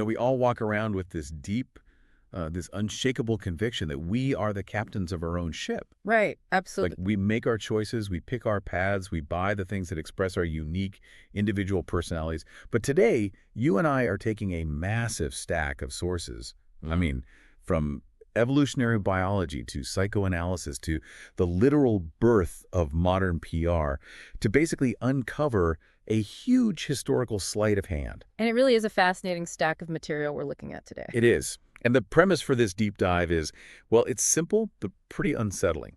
We all walk around with this deep, this unshakable conviction that we are the captains of our own ship. Right, Like, absolutely. we make our choices, we pick our paths, we buy the things that express our unique individual personalities. But today, you and I are taking a massive stack of sources. I mean, from evolutionary biology to psychoanalysis to the literal birth of modern PR to basically uncover a huge historical sleight of hand. And it really is a fascinating stack of material we're looking at today. It is. And the premise for this deep dive is, well, it's simple, but pretty unsettling.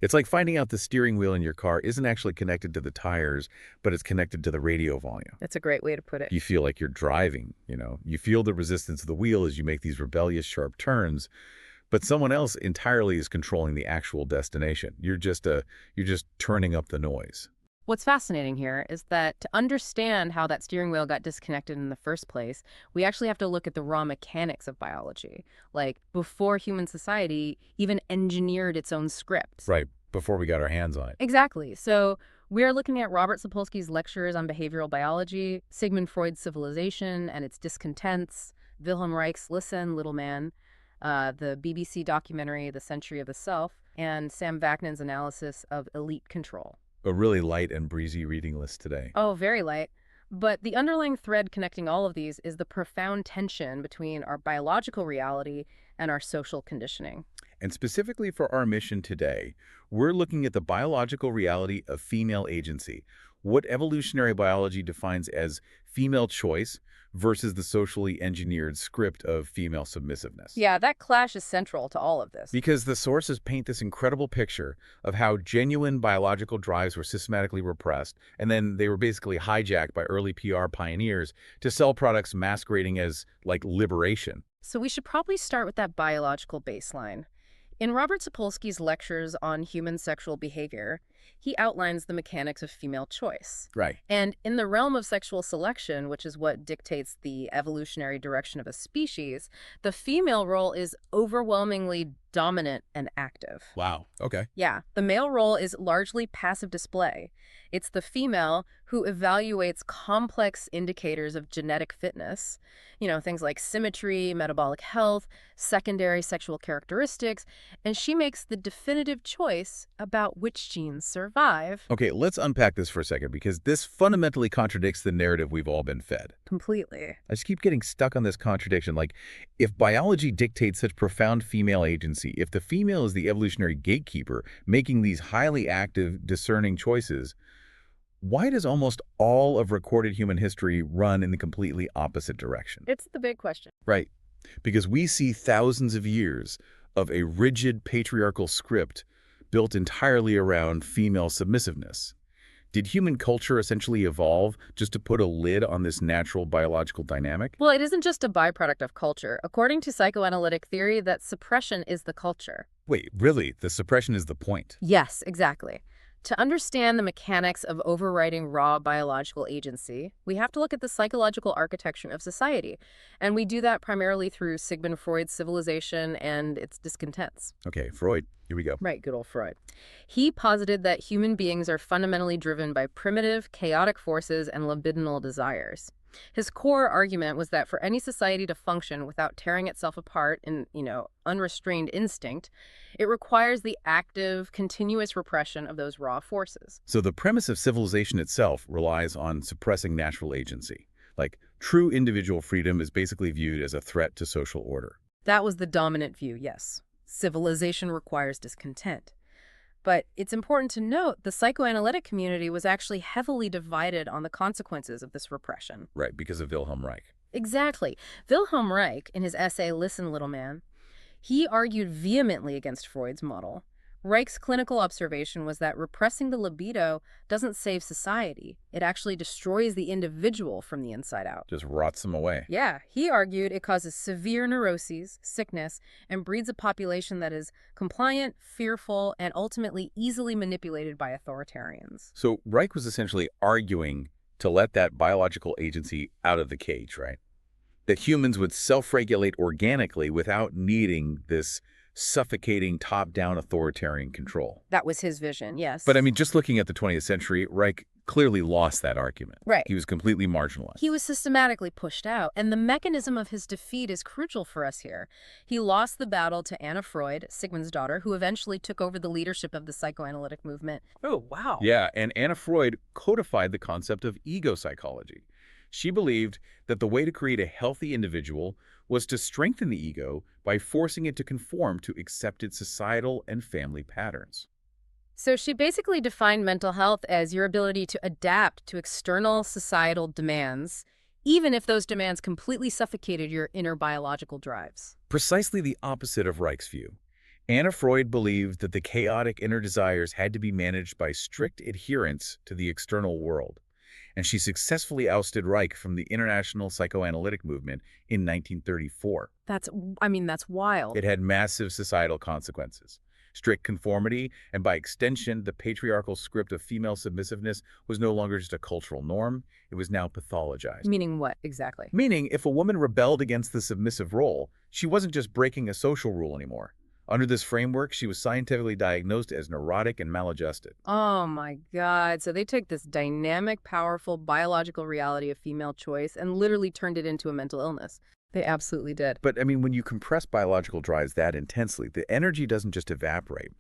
It's like finding out the steering wheel in your car isn't actually connected to the tires, but it's connected to the radio volume. That's a great way to put it. You feel like you're driving. You feel the resistance of the wheel as you make these rebellious, sharp turns, but someone else entirely is controlling the actual destination. You're just turning up the noise. What's fascinating here is that to understand how that steering wheel got disconnected in the first place, we actually have to look at the raw mechanics of biology, like before human society even engineered its own scripts. Right, before we got our hands on it. Exactly. So we're looking at Robert Sapolsky's lectures on behavioral biology, Sigmund Freud's Civilization and its discontents, Wilhelm Reich's Listen, Little Man, the BBC documentary The Century of the Self, and Sam Vaknin's analysis of elite control. A really light and breezy reading list today. Oh, very light. But the underlying thread connecting all of these is the profound tension between our biological reality and our social conditioning. And specifically for our mission today, we're looking at the biological reality of female agency, what evolutionary biology defines as female choice versus the socially engineered script of female submissiveness. Yeah, that clash is central to all of this. Because the sources paint this incredible picture of how genuine biological drives were systematically repressed, and then they were basically hijacked by early PR pioneers to sell products masquerading as, like, liberation. So we should probably start with that biological baseline. In Robert Sapolsky's lectures on human sexual behavior, he outlines the mechanics of female choice. Right. And in the realm of sexual selection, which is what dictates the evolutionary direction of a species, the female role is overwhelmingly dominant and active. Wow. Okay. Yeah, the male role is largely passive display. It's the female who evaluates complex indicators of genetic fitness, things like symmetry, metabolic health, secondary sexual characteristics, and she makes the definitive choice about which genes survive. Okay, let's unpack this for a second, because this fundamentally contradicts the narrative we've all been fed. Completely. I just keep getting stuck on this contradiction. Like, if biology dictates such profound female agency, if the female is the evolutionary gatekeeper making these highly active, discerning choices, why does almost all of recorded human history run in the completely opposite direction? It's the big question. Right. Because we see thousands of years of a rigid patriarchal script built entirely around female submissiveness. Did human culture essentially evolve just to put a lid on this natural biological dynamic? Well, it isn't just a byproduct of culture. According to psychoanalytic theory, that suppression is the culture. Wait, really? The suppression is the point? Yes, exactly. To understand the mechanics of overriding raw biological agency, we have to look at the psychological architecture of society. And we do that primarily through Sigmund Freud's Civilization and its discontents. Okay, Freud. Here we go. Right, good old Freud. He posited that human beings are fundamentally driven by primitive, chaotic forces and libidinal desires. His core argument was that for any society to function without tearing itself apart in, unrestrained instinct, it requires the active, continuous repression of those raw forces. So the premise of civilization itself relies on suppressing natural agency. Like, true individual freedom is basically viewed as a threat to social order. That was the dominant view, yes. Civilization requires discontent. But it's important to note the psychoanalytic community was actually heavily divided on the consequences of this repression. Right, because of Wilhelm Reich. Exactly. Wilhelm Reich, in his essay Listen, Little Man, he argued vehemently against Freud's model. Reich's clinical observation was that repressing the libido doesn't save society. It actually destroys the individual from the inside out. Just rots them away. Yeah, he argued it causes severe neuroses, sickness, and breeds a population that is compliant, fearful, and ultimately easily manipulated by authoritarians. So Reich was essentially arguing to let that biological agency out of the cage, right? That humans would self-regulate organically without needing this suffocating top-down authoritarian control. That was his vision, yes. But I mean, just looking at the 20th century, Reich clearly lost that argument. Right. He was completely marginalized. He was systematically pushed out, and the mechanism of his defeat is crucial for us here. He lost the battle to Anna Freud, Sigmund's daughter, who eventually took over the leadership of the psychoanalytic movement. Oh, wow. Yeah, and Anna Freud codified the concept of ego psychology. She believed that the way to create a healthy individual was to strengthen the ego by forcing it to conform to accepted societal and family patterns. So she basically defined mental health as your ability to adapt to external societal demands, even if those demands completely suffocated your inner biological drives. Precisely the opposite of Reich's view. Anna Freud believed that the chaotic inner desires had to be managed by strict adherence to the external world, and she successfully ousted Reich from the international psychoanalytic movement in 1934. That's wild. It had massive societal consequences. Strict conformity, and by extension, the patriarchal script of female submissiveness was no longer just a cultural norm, it was now pathologized. Meaning what, exactly? Meaning, if a woman rebelled against the submissive role, she wasn't just breaking a social rule anymore. Under this framework, she was scientifically diagnosed as neurotic and maladjusted. Oh my God. So they took this dynamic, powerful biological reality of female choice and literally turned it into a mental illness. They absolutely did. But, I mean, when you compress biological drives that intensely, the energy doesn't just evaporate.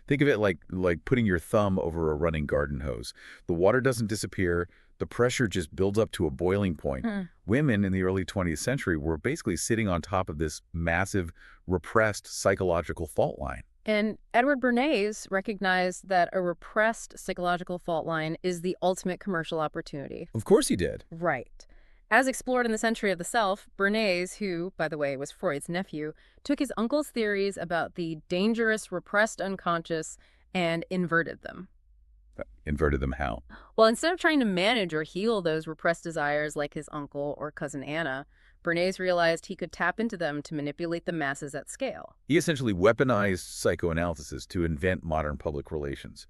Think of it like putting your thumb over a running garden hose. The water doesn't disappear. The pressure just builds up to a boiling point. Women in the early 20th century were basically sitting on top of this massive, repressed psychological fault line. And Edward Bernays recognized that a repressed psychological fault line is the ultimate commercial opportunity. Of course he did. Right. As explored in The Century of the Self, Bernays, who, by the way, was Freud's nephew, took his uncle's theories about the dangerous repressed unconscious and inverted them. Inverted them how? Well, instead of trying to manage or heal those repressed desires like his uncle or cousin Anna, Bernays realized he could tap into them to manipulate the masses at scale. He essentially weaponized psychoanalysis to invent modern public relations.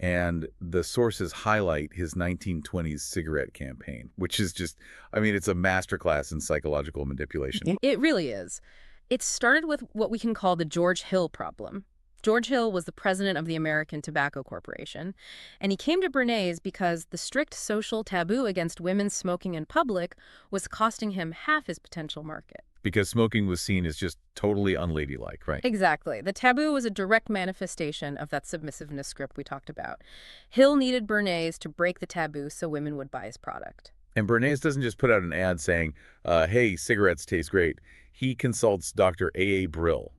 And the sources highlight his 1920s cigarette campaign, which is just, I mean, it's a masterclass in psychological manipulation. It really is. It started with what we can call the George Hill problem. George Hill was the president of the American Tobacco Corporation, and he came to Bernays because the strict social taboo against women smoking in public was costing him half his potential market. Because smoking was seen as just totally unladylike, right? Exactly. The taboo was a direct manifestation of that submissiveness script we talked about. Hill needed Bernays to break the taboo so women would buy his product. And Bernays doesn't just put out an ad saying, hey, cigarettes taste great. He consults Dr. A.A. Brill,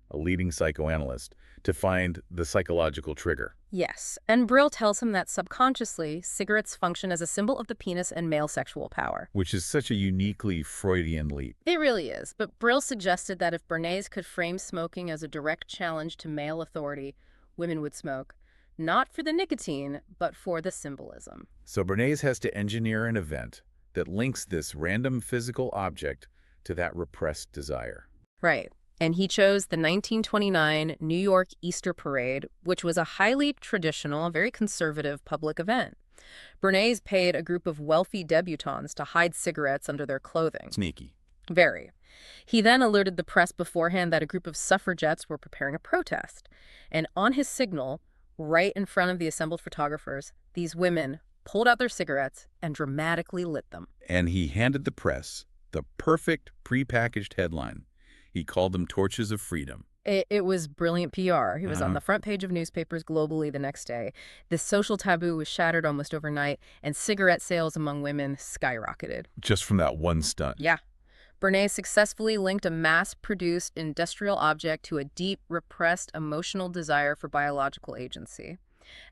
a leading psychoanalyst, to find the psychological trigger. Yes, and Brill tells him that subconsciously, cigarettes function as a symbol of the penis and male sexual power. Which is such a uniquely Freudian leap. It really is, but Brill suggested that if Bernays could frame smoking as a direct challenge to male authority, women would smoke, not for the nicotine, but for the symbolism. So Bernays has to engineer an event that links this random physical object to that repressed desire. Right. And he chose the 1929 New York Easter Parade, which was a highly traditional, very conservative public event. Bernays paid a group of wealthy debutantes to hide cigarettes under their clothing. Sneaky. Very. He then alerted the press beforehand that a group of suffragettes were preparing a protest. And on his signal, right in front of the assembled photographers, these women pulled out their cigarettes and dramatically lit them. And he handed the press the perfect prepackaged headline. He called them torches of freedom. It was brilliant PR. He was on the front page of newspapers globally the next day. This social taboo was shattered almost overnight, and cigarette sales among women skyrocketed. Just from that one stunt. Yeah. Bernays successfully linked a mass-produced industrial object to a deep, repressed emotional desire for biological agency.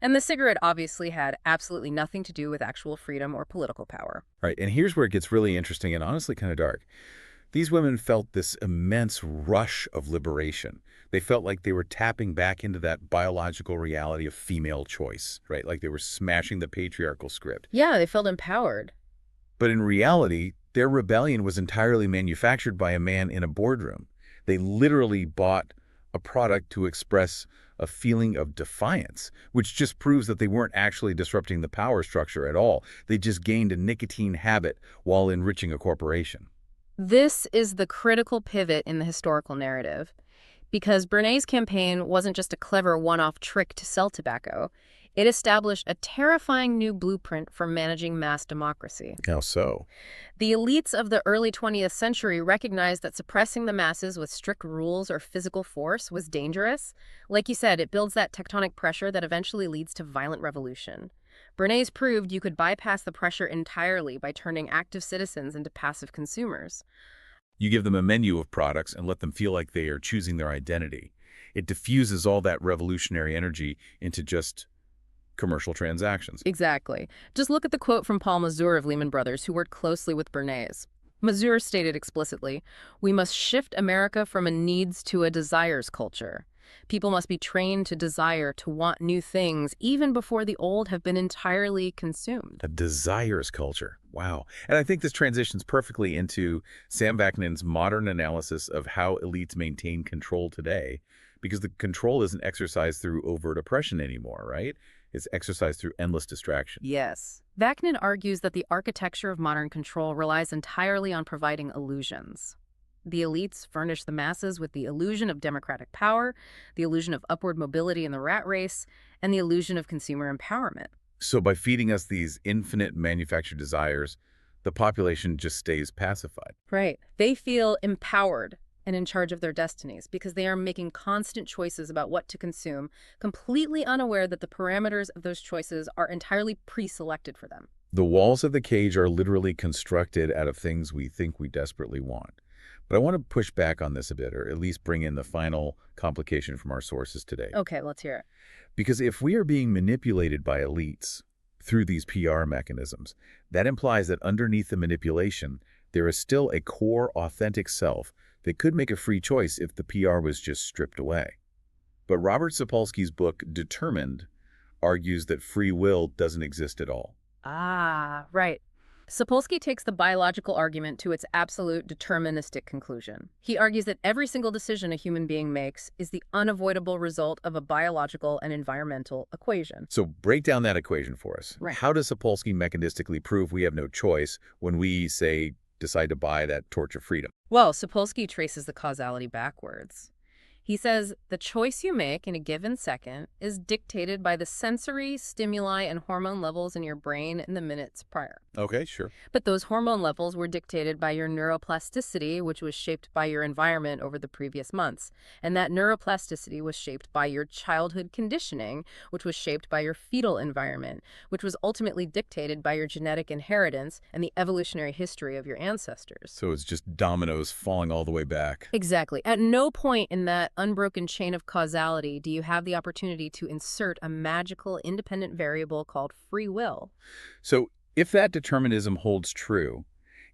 And the cigarette obviously had absolutely nothing to do with actual freedom or political power. Right, and here's where it gets really interesting and honestly kind of dark. These women felt this immense rush of liberation. They felt like they were tapping back into that biological reality of female choice, right? Like they were smashing the patriarchal script. Yeah, they felt empowered. But in reality, their rebellion was entirely manufactured by a man in a boardroom. They literally bought a product to express a feeling of defiance, which just proves that they weren't actually disrupting the power structure at all. They just gained a nicotine habit while enriching a corporation. This is the critical pivot in the historical narrative, because Bernays' campaign wasn't just a clever one-off trick to sell tobacco. It established a terrifying new blueprint for managing mass democracy. How so? The elites of the early 20th century recognized that suppressing the masses with strict rules or physical force was dangerous. Like you said, it builds that tectonic pressure that eventually leads to violent revolution. Bernays proved you could bypass the pressure entirely by turning active citizens into passive consumers. You give them a menu of products and let them feel like they are choosing their identity. It diffuses all that revolutionary energy into just commercial transactions. Exactly. Just look at the quote from Paul Mazur of Lehman Brothers, who worked closely with Bernays. Mazur stated explicitly, "We must shift America from a needs to a desires culture. People must be trained to desire, to want new things, even before the old have been entirely consumed." A desires culture. Wow. And I think this transitions perfectly into Sam Vaknin's modern analysis of how elites maintain control today, because the control isn't exercised through overt oppression anymore, right? It's exercised through endless distraction. Yes. Vaknin argues that the architecture of modern control relies entirely on providing illusions. The elites furnish the masses with the illusion of democratic power, the illusion of upward mobility in the rat race, and the illusion of consumer empowerment. So by feeding us these infinite manufactured desires, the population just stays pacified. Right. They feel empowered and in charge of their destinies because they are making constant choices about what to consume, completely unaware that the parameters of those choices are entirely pre-selected for them. The walls of the cage are literally constructed out of things we think we desperately want. But I want to push back on this a bit, or at least bring in the final complication from our sources today. Okay, let's hear it. Because if we are being manipulated by elites through these PR mechanisms, that implies that underneath the manipulation, there is still a core, authentic self that could make a free choice if the PR was just stripped away. But Robert Sapolsky's book, Determined, argues that free will doesn't exist at all. Ah, right. Sapolsky takes the biological argument to its absolute deterministic conclusion. He argues that every single decision a human being makes is the unavoidable result of a biological and environmental equation. So break down that equation for us. Right. How does Sapolsky mechanistically prove we have no choice when we, say, decide to buy that torch of freedom? Well, Sapolsky traces the causality backwards. He says the choice you make in a given second is dictated by the sensory, stimuli, and hormone levels in your brain in the minutes prior. Okay, sure. But those hormone levels were dictated by your neuroplasticity, which was shaped by your environment over the previous months. And that neuroplasticity was shaped by your childhood conditioning, which was shaped by your fetal environment, which was ultimately dictated by your genetic inheritance and the evolutionary history of your ancestors. So it's just dominoes falling all the way back. Exactly. At no point in that unbroken chain of causality do you have the opportunity to insert a magical independent variable called free will. So if that determinism holds true,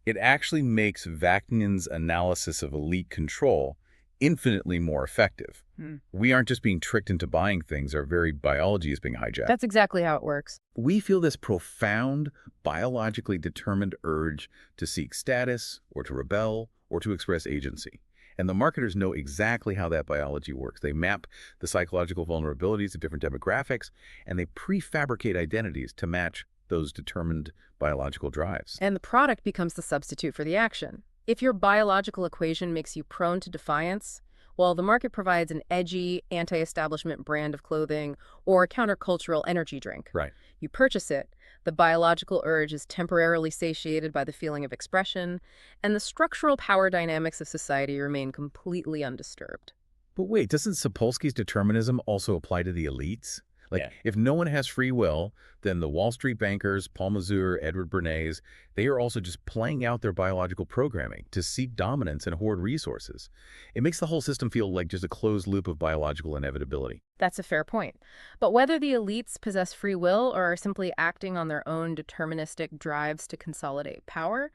it actually makes Vaknin's analysis of elite control infinitely more effective. We aren't just being tricked into buying things, our very biology is being hijacked. That's exactly how it works. We feel this profound, biologically determined urge to seek status, or to rebel, or to express agency. And the marketers know exactly how that biology works. They map the psychological vulnerabilities of different demographics, and they prefabricate identities to match those determined biological drives. And the product becomes the substitute for the action. If your biological equation makes you prone to defiance, well, the market provides an edgy, anti-establishment brand of clothing or a countercultural energy drink. Right. You purchase it, the biological urge is temporarily satiated by the feeling of expression, and the structural power dynamics of society remain completely undisturbed. But wait, doesn't Sapolsky's determinism also apply to the elites? Yeah. If no one has free will, then the Wall Street bankers, Paul Mazur, Edward Bernays, they are also just playing out their biological programming to seek dominance and hoard resources. It makes the whole system feel like just a closed loop of biological inevitability. That's a fair point. But whether the elites possess free will or are simply acting on their own deterministic drives to consolidate power,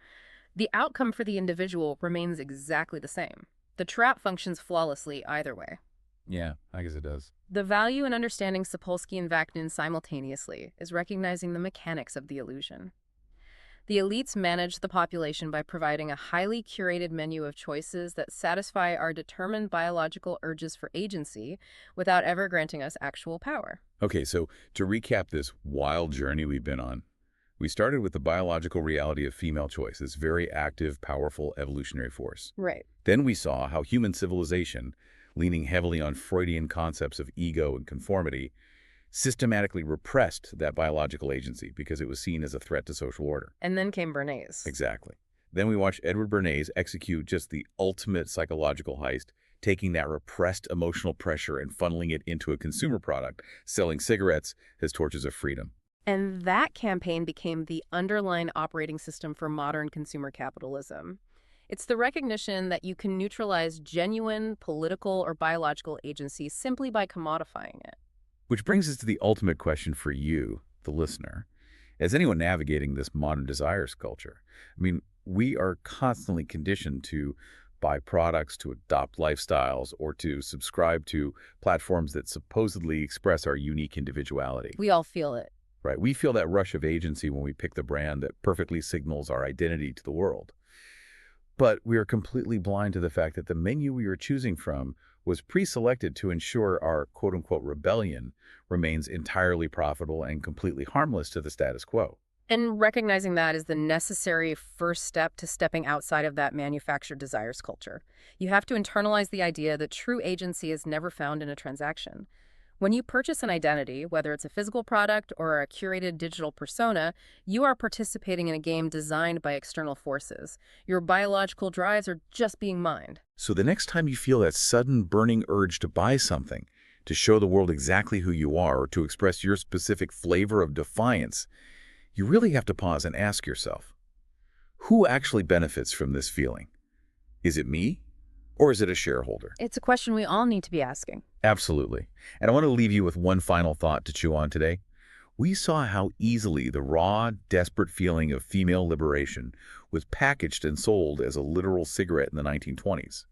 the outcome for the individual remains exactly the same. The trap functions flawlessly either way. Yeah, I guess it does. The value in understanding Sapolsky and Vaknin simultaneously is recognizing the mechanics of the illusion. The elites manage the population by providing a highly curated menu of choices that satisfy our determined biological urges for agency without ever granting us actual power. Okay, so to recap this wild journey we've been on, we started with the biological reality of female choice, this very active, powerful evolutionary force. Right. Then we saw how human civilization, leaning heavily on Freudian concepts of ego and conformity, systematically repressed that biological agency because it was seen as a threat to social order. And then came Bernays. Exactly. Then we watched Edward Bernays execute just the ultimate psychological heist, taking that repressed emotional pressure and funneling it into a consumer product, selling cigarettes as torches of freedom. And that campaign became the underlying operating system for modern consumer capitalism. It's the recognition that you can neutralize genuine political or biological agency simply by commodifying it. Which brings us to the ultimate question for you, the listener. As anyone navigating this modern desires culture, we are constantly conditioned to buy products, to adopt lifestyles, or to subscribe to platforms that supposedly express our unique individuality. We all feel it. Right? We feel that rush of agency when we pick the brand that perfectly signals our identity to the world. But we are completely blind to the fact that the menu we are choosing from was pre-selected to ensure our quote-unquote rebellion remains entirely profitable and completely harmless to the status quo. And recognizing that is the necessary first step to stepping outside of that manufactured desires culture. You have to internalize the idea that true agency is never found in a transaction. When you purchase an identity, whether it's a physical product or a curated digital persona, you are participating in a game designed by external forces. Your biological drives are just being mined. So the next time you feel that sudden burning urge to buy something, to show the world exactly who you are, or to express your specific flavor of defiance, you really have to pause and ask yourself, who actually benefits from this feeling? Is it me? Or is it a shareholder? It's a question we all need to be asking. Absolutely. And I want to leave you with one final thought to chew on today. We saw how easily the raw, desperate feeling of female liberation was packaged and sold as a literal cigarette in the 1920s.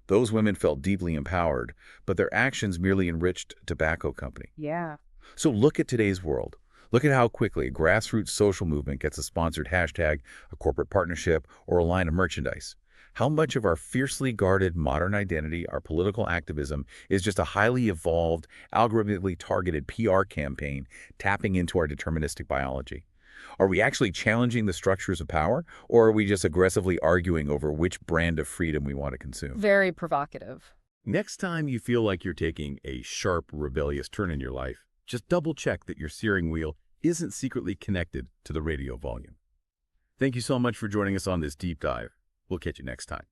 Those women felt deeply empowered, but their actions merely enriched a tobacco company. Yeah. So look at today's world. Look at how quickly a grassroots social movement gets a sponsored hashtag, a corporate partnership, or a line of merchandise. How much of our fiercely guarded modern identity, our political activism, is just a highly evolved, algorithmically targeted PR campaign tapping into our deterministic biology? Are we actually challenging the structures of power, or are we just aggressively arguing over which brand of freedom we want to consume? Very provocative. Next time you feel like you're taking a sharp, rebellious turn in your life, just double-check that your steering wheel isn't secretly connected to the radio volume. Thank you so much for joining us on this deep dive. We'll catch you next time.